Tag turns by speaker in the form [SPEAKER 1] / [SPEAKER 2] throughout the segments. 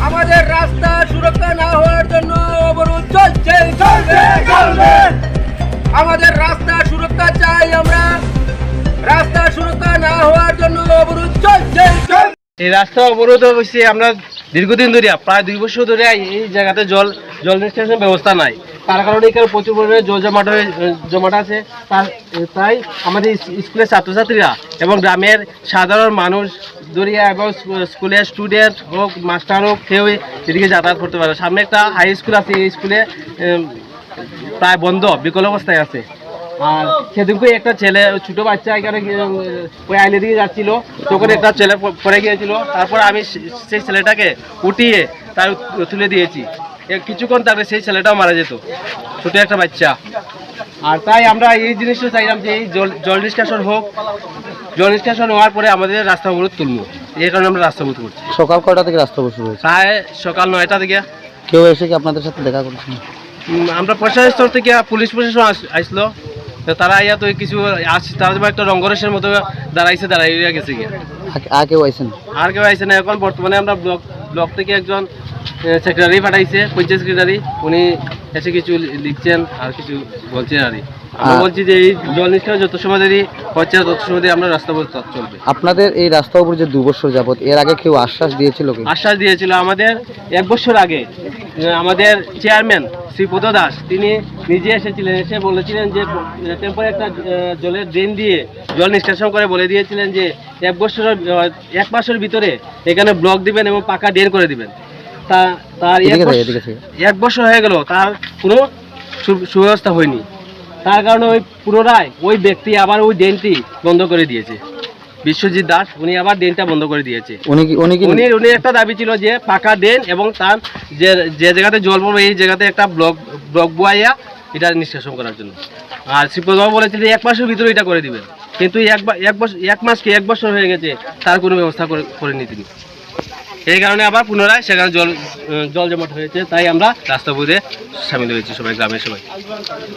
[SPEAKER 1] আমাদের রাস্তা সুরক্ষা না হওয়ার জন্য অবরোধ চলছে, আমাদের রাস্তা সুরক্ষা চাই, আমরা রাস্তা সুরক্ষা না হওয়ার জন্য অবরোধ চলছে।
[SPEAKER 2] এই রাস্তা অবরোধ হয়েছে আমরা দীর্ঘদিন ধরে, প্রায় 2 বছর ধরে এই জায়গাতে জল নিষ্কাশনের ব্যবস্থা নাই। তার কারণে এখানে প্রচুর পরিমাণে জল জমাট আছে। তাই আমাদের স্কুলের ছাত্রছাত্রীরা এবং গ্রামের সাধারণ মানুষ দরিয়া এবং স্কুলের স্টুডেন্ট হোক মাস্টার হোক কেউ এদিকে যাতায়াত করতে পারে। সামনে একটা হাই স্কুল আছে, এই স্কুলে প্রায় বন্ধ, বিকল অবস্থায় আছে। আর সেদিনকে একটা ছেলে, ছোট বাচ্চা এখানে ওই আইলে দিকে যাচ্ছিল, তখন একটা ছেলে পড়ে গিয়েছিল। তারপর আমি সেই ছেলেটাকে উঠিয়ে তার তুলে দিয়েছি। কিছুক্ষণ তারপরে সেই ছেলেটাও মারা যেত, ছোট একটা বাচ্চা। আর তাই আমরা এই জিনিসটা চাইলাম যে এই জল নিষ্কাশন হোক, জল নিষ্কাশন হওয়ার পরে আমাদের রাস্তা অবরোধ তুলবো। এই কারণে আমরা রাস্তা অবরোধ করছি।
[SPEAKER 3] সকাল কয়টা থেকে রাস্তা অবরোধ শুরু হয়েছে?
[SPEAKER 2] প্রায় সকাল 9টা থেকে।
[SPEAKER 3] কেউ এসে কি আপনাদের সাথে দেখা করেছেন?
[SPEAKER 2] আমরা প্রশাসন স্তর থেকে পুলিশ প্রশাসন আসলো, তারা ইয়া তো কিছু আসছে, তারা একটা রঙ্গরসের মতো দাঁড়াইয়া গেছে গিয়া।
[SPEAKER 3] আর কেউ আইসেন?
[SPEAKER 2] আর কেউ আইসে না। এখন বর্তমানে আমরা ব্লক থেকে একজন সেক্রেটারি পাঠাইছে, পঞ্চায়েত সেক্রেটারি, উনি এসে কিছু লিখছেন আর কিছু বলছেন। আর আমরা বলছি যে এই জল নিষ্কাশন যত সময় দেরি হচ্ছে তত সময় আমরা রাস্তা অবরোধ চলবে।
[SPEAKER 3] আপনাদের এই রাস্তা অবরোধ যে 2 বছর যাবত, এর আগে কেউ আশ্বাস দিয়েছিল?
[SPEAKER 2] আশ্বাস দিয়েছিল আমাদের 1 বছর আগে। আমাদের চেয়ারম্যান শ্রীপদ দাস তিনি নিজে এসেছিলেন, এসে বলেছিলেন যে টেম্পোরারি একটা জলের ড্রেন দিয়ে জল নিষ্কাশন করে বলে দিয়েছিলেন যে 1 মাসের ভিতরে এখানে ব্লক দিবেন এবং পাকা ড্রেন করে দিবেন। তার 1 বছর হয়ে গেল, তার কোনো সুব্যবস্থা হয়নি। তার কারণে ওই পুনরায় ওই ব্যক্তি আবার ওই ড্রেনটি বন্ধ করে দিয়েছে। বিশ্বজিৎ দাস উনি আবার ড্রেনটা বন্ধ করে দিয়েছে। উনি একটা দাবি ছিল যে পাকা ড্রেন এবং তার যে জায়গাতে জল পড়বে এই জায়গাতে একটা ব্লক বয়াইয়া এটা নিষ্কাশন করার জন্য। আর শ্রীপদবাবু বলেছিল যে 1 মাসের ভিতরে এটা করে দিবেন, কিন্তু 1 বছর হয়ে গেছে, তার কোনো ব্যবস্থা করেনি তিনি। এই কারণে আবার পুনরায় সেখানে জল জমাট হয়েছে। তাই আমরা রাস্তা অবরোধে সামিল হয়েছি সবাই, গ্রামের সবাই।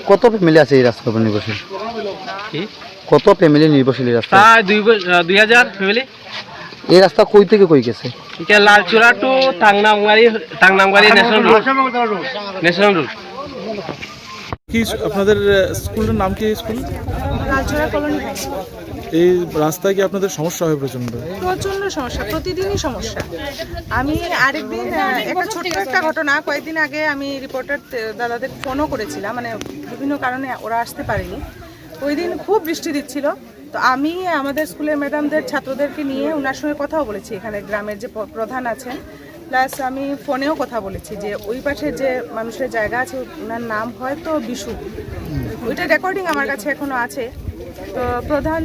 [SPEAKER 3] কত ফ্যামিলি আছে এই রাস্তার উপর নির্ভরশীল? কত ফ্যামিলি নির্ভরশীল এই রাস্তা?
[SPEAKER 2] প্রায় 2000 ফ্যামিলি।
[SPEAKER 3] এই রাস্তা কই থেকে কই গেছে?
[SPEAKER 2] এটা Lalchura to Tangnambari national road.
[SPEAKER 4] কি আপনাদের স্কুলের নাম কি? School
[SPEAKER 5] Lalchura colony.
[SPEAKER 4] এই রাস্তায় কি আপনাদের সমস্যা হয়? প্রচন্ড
[SPEAKER 5] সমস্যা, প্রতিদিনই সমস্যা। আমি আরেকদিন একটা ছোট্ট একটা ঘটনা, কয়েকদিন আগে আমি রিপোর্টার দাদাদের ফোনও করেছিলাম, মানে বিভিন্ন কারণে ওরা আসতে পারেনি। ওই দিন খুব বৃষ্টি দিচ্ছিল, তো আমি আমাদের স্কুলের ম্যাডামদের ছাত্রদেরকে নিয়ে ওনার সঙ্গে কথাও বলেছি, এখানে গ্রামের যে প্রধান আছেন, প্লাস আমি ফোনেও কথা বলেছি যে ওই পাশে যে মানুষের জায়গা আছে ওনার নাম হয়তো বিশু, ওইটা রেকর্ডিং আমার কাছে এখনও আছে। তো প্রধান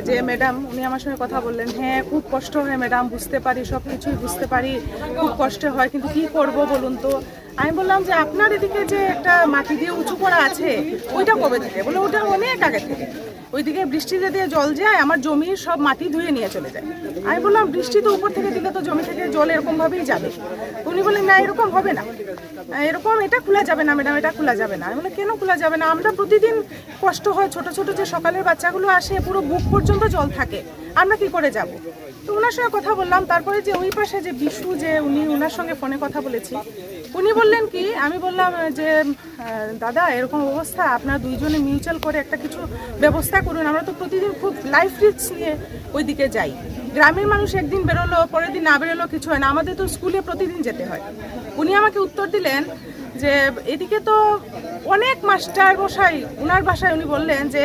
[SPEAKER 5] যে ম্যাডাম উনি আমার সঙ্গে কথা বললেন, হ্যাঁ খুব কষ্ট হয় ম্যাডাম, বুঝতে পারি, সব কিছুই বুঝতে পারি, খুব কষ্ট হয়, কিন্তু কি করব বলুন তো। আমি বললাম যে আপনার এদিকে যে একটা মাটি দিয়ে উঁচু করা আছে ওইটা কবে থেকে? বলে ওটা অনেক আগে থেকে। ওইদিকে বৃষ্টিতে দিয়ে জল যায়, আমার জমির সব মাটি ধুয়ে নিয়ে চলে যায়। আমি বললাম বৃষ্টি তো উপর থেকে দিলে তো জমি থেকে জল এরকমভাবেই যাবে। উনি বললেন না এরকম হবে না, এরকম এটা খোলা যাবে না ম্যাডাম, এটা খোলা যাবে না। আমি বললাম কেন খোলা যাবে না? আমরা প্রতিদিন কষ্ট হয়, ছোট ছোট যে সকালের বাচ্চাগুলো আসে পুরো বুক পর্যন্ত জল থাকে, আমরা কি করে যাব? তো ওনার সঙ্গে কথা বললাম। তারপরে যে ওই পাশে যে বিশু, যে ওনার সঙ্গে ফোনে কথা বলেছি, উনি বললেন কি, আমি বললাম যে দাদা এরকম অবস্থা, আপনারা দুইজনে মিউচুয়াল করে একটা কিছু ব্যবস্থা করুন, আমরা তো প্রতিদিন খুব লাইফ রিস্ক নিয়ে ওই দিকে যাই। গ্রামের মানুষ একদিন বেরোলো, পরের দিন না বেরোলো কিছু হয় না, আমাদের তো স্কুলে প্রতিদিন যেতে হয়। উনি আমাকে উত্তর দিলেন যে এদিকে তো অনেক মাস্টার মশাই, ওনার ভাষায় উনি বললেন যে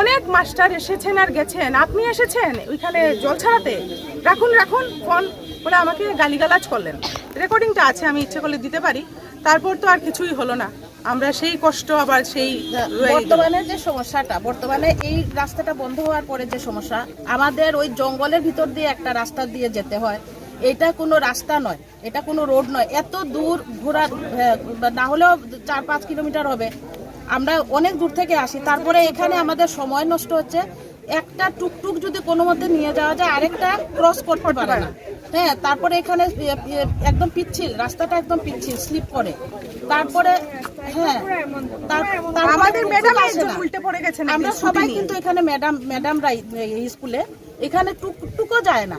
[SPEAKER 5] অনেক মাস্টার এসেছেন আর গেছেন, আপনি এসেছেন ওইখানে জল ছাড়াতে, রাখুন রাখুন ফোন, বলে আমাকে গালিগালাজ করলেন। রেকর্ডিংটা আছে, আমি ইচ্ছে করলে দিতে পারি। তারপর তো আর কিছুই হলো না। আমরা সেই কষ্ট আবার সেই রয়ে গেল।
[SPEAKER 6] বর্তমানে যে সমস্যাটা, বর্তমানে এই রাস্তাটা বন্ধ হওয়ার পরে যে সমস্যা, আমাদের ওই জঙ্গলের ভিতর দিয়ে একটা রাস্তা দিয়ে যেতে হয়। এটা কোনো রাস্তা নয়, এটা কোনো রোড নয়, এত দূর ঘোরা না হলেও 4-5 কিলোমিটার হবে। আমরা অনেক দূর থেকে আসি, তারপরে এখানে আমাদের সময় নষ্ট হচ্ছে। একটা টুকটুক যদি কোনো মধ্যে নিয়ে যাওয়া যায়, আরেকটা ক্রস করতে পারে না। হ্যাঁ, তারপরে এখানে একদম পিচ্ছিল, রাস্তাটা একদম পিচ্ছিল, স্লিপ করে। তারপরে হ্যাঁ,
[SPEAKER 5] আমাদের ম্যাডাম উল্টে পড়ে গেছেন,
[SPEAKER 6] আমরা সবাই কিন্তু এখানে ম্যাডামরাই এই স্কুলে, এখানে টুকটুকও যায় না।